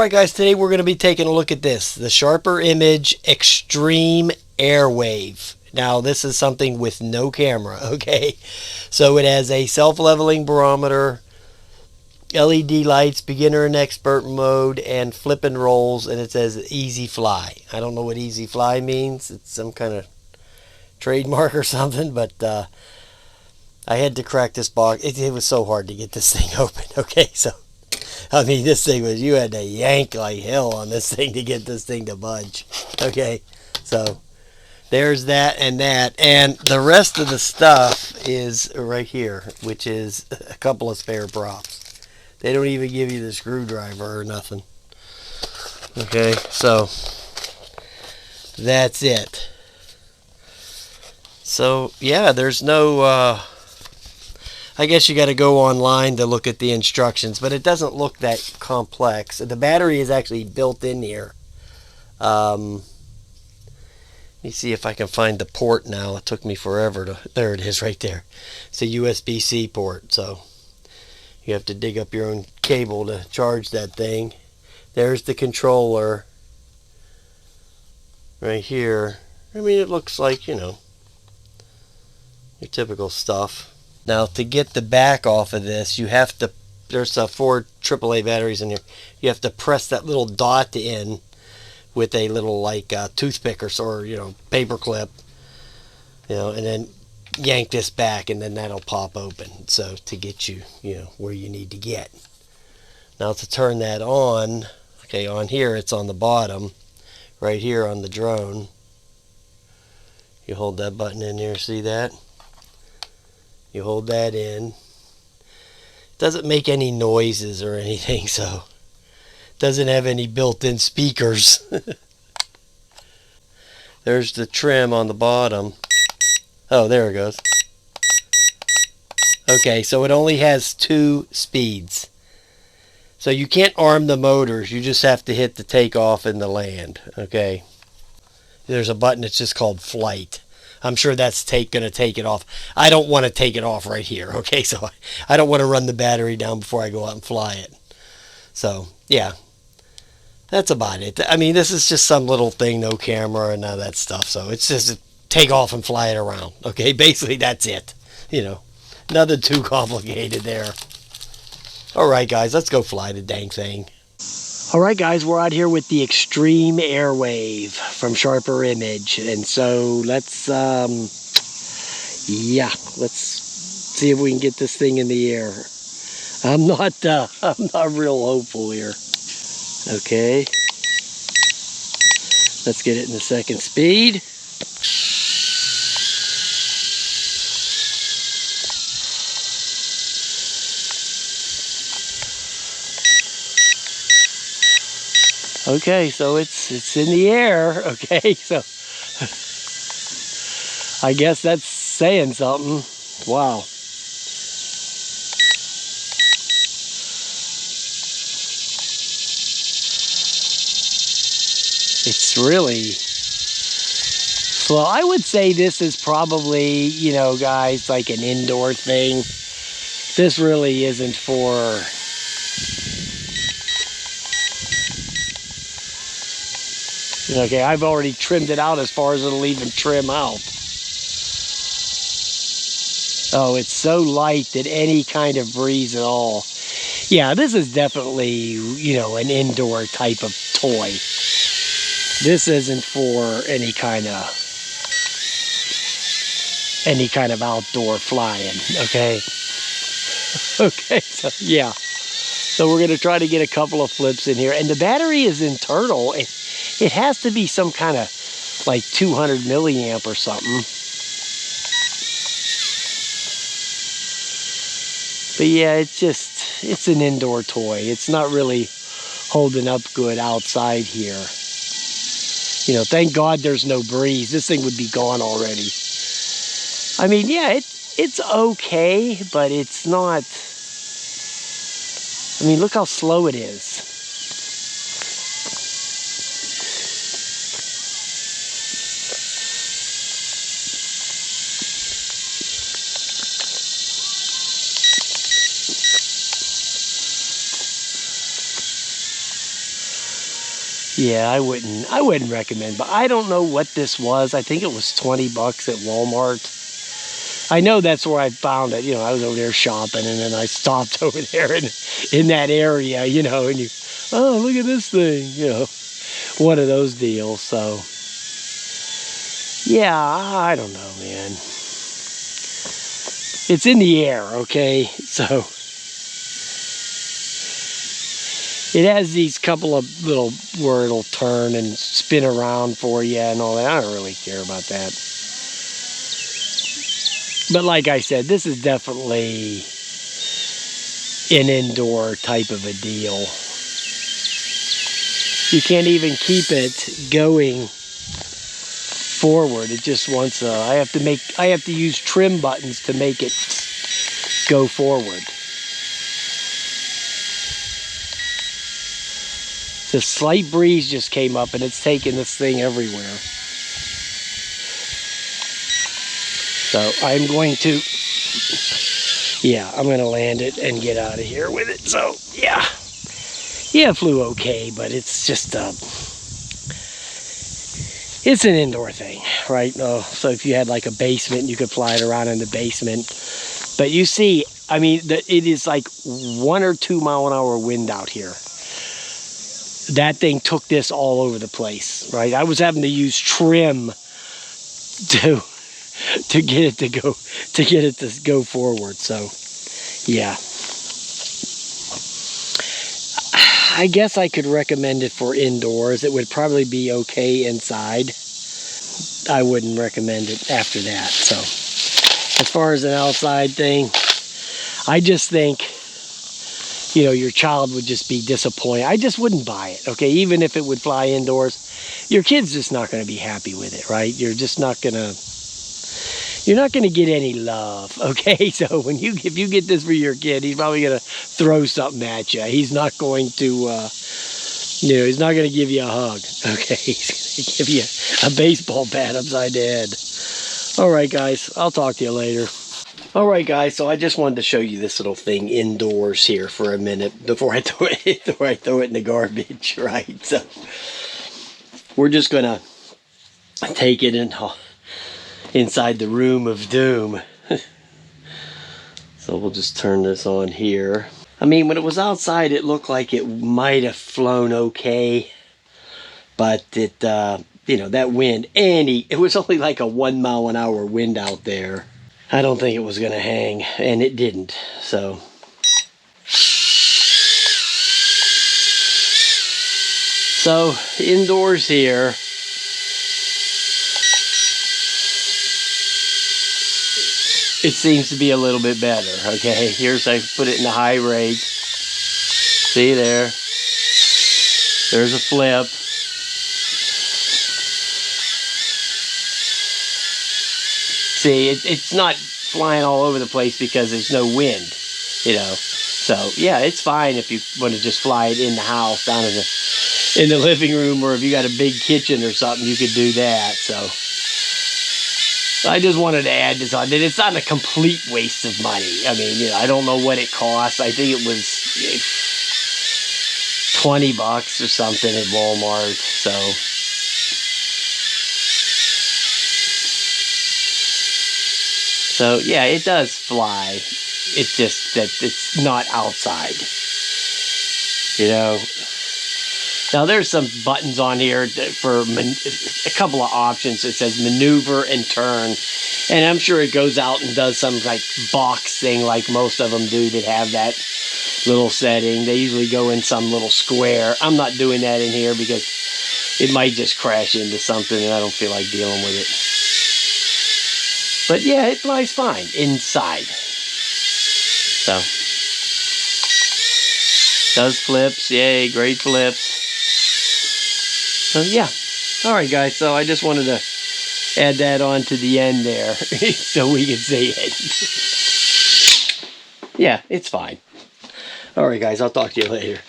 Alright guys, today we're going to be taking a look at this, the Sharper Image X-Treme Airwave. Now this is something with no camera, okay? So it has a self-leveling barometer, LED lights, beginner and expert mode, and flip and rolls, and it says easy fly. I don't know what easy fly means. It's some kind of trademark or something, but I had to crack this box. It was so hard to get this thing open, okay? So I mean, this thing was, you had to yank like hell on this thing to get this thing to budge. Okay, so there's that, and the rest of the stuff is right here, which is a couple of spare props. They don't even give you the screwdriver or nothing. Okay, so that's it. So yeah, there's no I guess you got to go online to look at the instructions, but it doesn't look that complex. The battery is actually built in here. Let me see if I can find the port now. It took me forever to... There it is right there. It's a USB-C port, so you have to dig up your own cable to charge that thing. There's the controller right here. I mean, it looks like, you know, your typical stuff. Now, to get the back off of this, you have to, there's 4 AAA batteries in here. You have to press that little dot in with a little, like, toothpick or, you know, paper clip, you know, and then yank this back, and then that'll pop open. So, to get you, you know, where you need to get. Now, to turn that on, okay, on here, it's on the bottom, right here on the drone. You hold that button in there, see that? You hold that in. It doesn't make any noises or anything, so it doesn't have any built-in speakers. There's the trim on the bottom. Oh, there it goes. Okay, so it only has 2 speeds. So you can't arm the motors. You just have to hit the takeoff and the land. Okay. There's a button that's just called flight. I'm sure that's going to take it off. I don't want to take it off right here, okay? So I don't want to run the battery down before I go out and fly it. So, yeah. That's about it. I mean, this is just some little thing, no camera and none of that stuff. So it's just take off and fly it around, okay? Basically, that's it. You know, nothing too complicated there. All right, guys, let's go fly the dang thing. All right, guys, we're out here with the X-Treme Airwave from Sharper Image, and so let's let's see if we can get this thing in the air. I'm not real hopeful here. Okay, let's get it in the 2nd speed. Okay, so it's in the air, okay, so I guess that's saying something. Wow. It's really slow. I would say this is probably, you know, guys, like an indoor thing. This really isn't for... Okay, I've already trimmed it out as far as it'll even trim out. Oh, it's so light that any kind of breeze at all. Yeah, this is definitely, you know, an indoor type of toy. This isn't for any kind of outdoor flying, okay? Okay, so yeah. So we're going to try to get a couple of flips in here. And the battery is internal. It has to be some kind of like 200 milliamp or something. But yeah, it's an indoor toy. It's not really holding up good outside here. You know, thank God there's no breeze. This thing would be gone already. I mean, yeah, it's okay, but it's not... I mean, look how slow it is. Yeah, I wouldn't recommend, but I don't know what this was. I think it was 20 bucks at Walmart. I know that's where I found it. You know, I was over there shopping, and then I stopped over there in that area, you know, and oh, look at this thing, you know, one of those deals. So, yeah, I don't know, man. It's in the air, okay? So, it has these couple of little where it'll turn and spin around for you and all that. I don't really care about that. But like I said, this is definitely an indoor type of a deal. You can't even keep it going forward. It just wants I have to use trim buttons to make it go forward. The slight breeze just came up and it's taking this thing everywhere. So I'm going to, I'm going to land it and get out of here with it. So yeah, it flew okay, but it's just, it's an indoor thing, right? So if you had like a basement, you could fly it around in the basement. But you see, I mean, it is like 1 or 2 mile an hour wind out here. That thing took this all over the place, right? I was having to use trim to get it to go forward. So yeah, I guess I could recommend it for indoors. It would probably be okay inside. I wouldn't recommend it after that. So as far as an outside thing, I just think, you know, your child would just be disappointed. I just wouldn't buy it, okay? Even if it would fly indoors, your kid's just not going to be happy with it, right? You're not going to get any love, okay? So if you get this for your kid, he's probably going to throw something at you. He's not going to, he's not going to give you a hug, okay? He's going to give you a baseball bat upside the head. All right, guys, I'll talk to you later. All right, guys, so I just wanted to show you this little thing indoors here for a minute before I throw it in the garbage, right? So we're just going to take it inside the room of doom. So we'll just turn this on here. I mean, when it was outside, it looked like it might have flown okay, but it, that wind, it was only like a 1 mile an hour wind out there. I don't think it was going to hang, and it didn't. So indoors here, it seems to be a little bit better. Okay, here's, I put it in the high rate. See there? There's a flip. See, it's not flying all over the place because there's no wind, you know. So yeah, it's fine if you want to just fly it in the house, down in the living room, or if you got a big kitchen or something, you could do that. So I just wanted to add this on. It's not a complete waste of money. I mean, I don't know what it costs. I think it was 20 bucks or something at Walmart. So yeah, it does fly. It's just that it's not outside, you know. Now there's some buttons on here for a couple of options. It says maneuver and turn, and I'm sure it goes out and does some like box thing like most of them do that have that little setting. They usually go in some little square. I'm not doing that in here because it might just crash into something and I don't feel like dealing with it. But yeah, it flies fine inside. So, does flips, yay, great flips. So yeah, all right guys, so I just wanted to add that on to the end there so we can see it. Yeah, it's fine. All right guys, I'll talk to you later.